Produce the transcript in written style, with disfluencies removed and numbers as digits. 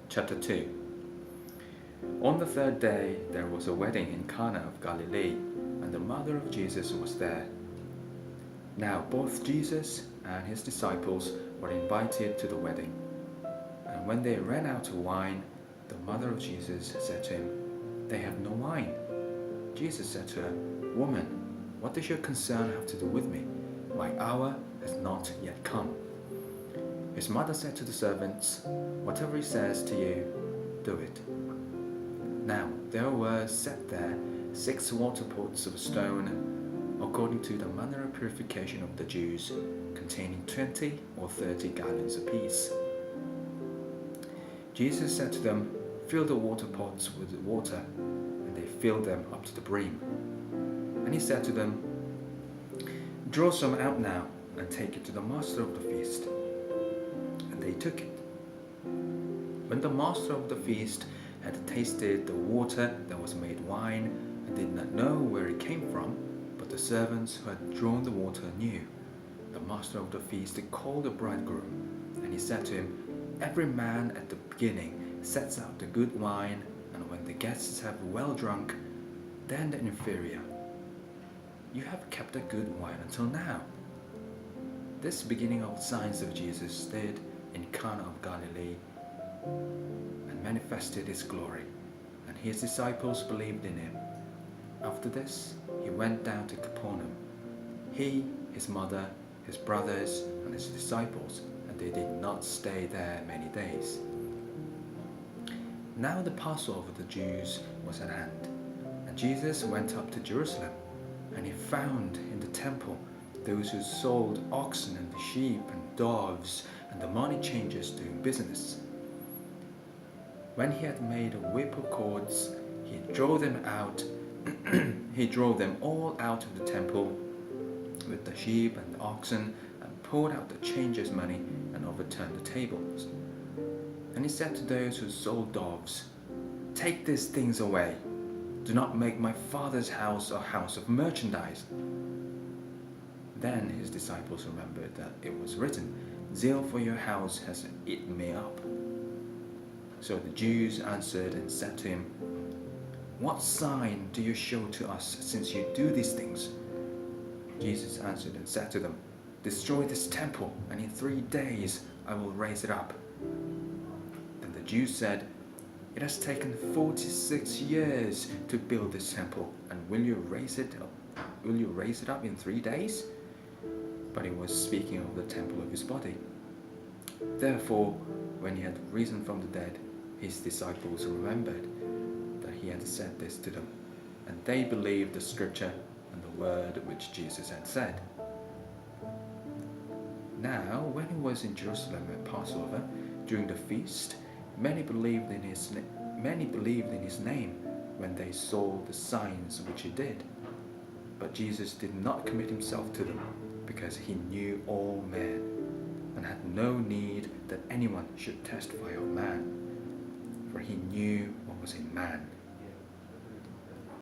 Chapter 2. On the third day there was a wedding in Cana of Galilee, and the mother of Jesus was there. Now both Jesus and his disciples were invited to the wedding. And when they ran out of wine, the mother of Jesus said to him, "They have no wine." Jesus said to her, "Woman, what does your concern have to do with me? My hour has not yet come." His mother said to the servants, "Whatever he says to you, do it." Now there were set there 6 water pots of stone, according to the manner of purification of the Jews, containing 20 or 30 gallons apiece. Jesus said to them, "Fill the water pots with water," and they filled them up to the brim. And he said to them, "Draw some out now, and take it to the master of the feast." And they took it. When the master of the feast had tasted the water that was made wine, and did not know where it came from, but the servants who had drawn the water knew, the master of the feast called the bridegroom, and he said to him, "Every man at the beginning sets out the good wine, and when the guests have well drunk, then the inferior. You have kept the good wine until now." This beginning of signs of Jesus did in Cana of Galilee, and manifested his glory, and his disciples believed in him. After this, he went down to Capernaum, he, his mother, his brothers, and his disciples, and they did not stay there many days. Now the Passover of the Jews was at hand, and Jesus went up to Jerusalem, and he found in the temple those who sold oxen and sheep and doves and the money changers doing business. When he had made a whip of cords, he drove them out. He drove them all out of the temple with the sheep and the oxen, and pulled out the changers' money and overturned the tables. And he said to those who sold doves, "Take these things away. Do not make my Father's house a house of merchandise." Then his disciples remembered that it was written, "Zeal for your house has eaten me up." So the Jews answered and said to him, "What sign do you show to us since you do these things?" Jesus answered and said to them, "Destroy this temple, and in 3 days I will raise it up." Then the Jews said, "It has taken 46 years to build this temple, and will you raise it up in 3 days? But he was speaking of the temple of his body. Therefore, when he had risen from the dead, his disciples remembered that he had said this to them, and they believed the scripture and the word which Jesus had said. Now, when he was in Jerusalem at Passover, during the feast, many believed in his name when they saw the signs which he did. But Jesus did not commit himself to them, because he knew all men, and had no need that anyone should testify of man, for he knew what was in man.